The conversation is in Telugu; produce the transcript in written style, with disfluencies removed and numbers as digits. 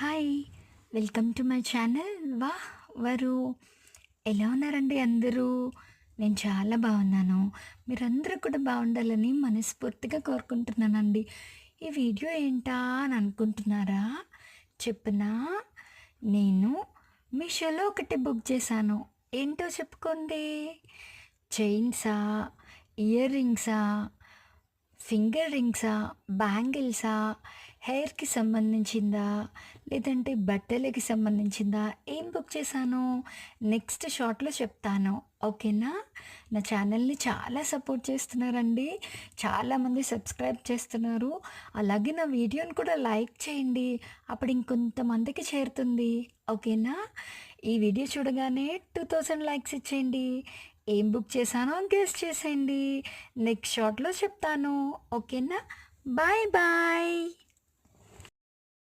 Hi! Welcome to my channel. వరు. ఎలా ఉన్నారండి అందరూ? నేను చాలా బాగున్నాను. మీరందరూ కూడా బాగుండాలని మనస్ఫూర్తిగా కోరుకుంటున్నానండి. ఈ వీడియో ఏంటా అని అనుకుంటున్నారా? చెప్పనా? నేను మీషోలో ఒకటి బుక్ చేశాను. ఏంటో చెప్పుకోండి. చైన్సా? ఇయర్ రింగ్సా? ఫింగర్ రింగ్సా? బ్యాంగిల్సా? హెయిర్‌కి సంబంధించిందా? లేదంటే బట్టలకి సంబంధించిందా? ఏం బుక్ చేశాను? నెక్స్ట్ షార్ట్‌లో చెప్తాను. ఓకేనా? నా ఛానల్‌ని చాలా సపోర్ట్ చేస్తున్నారండి. చాలామంది సబ్స్క్రైబ్ చేస్తున్నారు. అలాగే నా వీడియోని కూడా లైక్ చేయండి. అప్పుడు ఇంకొంతమందికి చేరుతుంది. ఓకేనా? ఈ వీడియో చూడగానే 2000 లైక్స్ ఇచ్చేయండి. ఏం బుక్ చేశానో గెస్ చేసేయండి. నెక్స్ట్ షార్ట్‌లో చెప్తాను. ఓకేనా? Bye bye.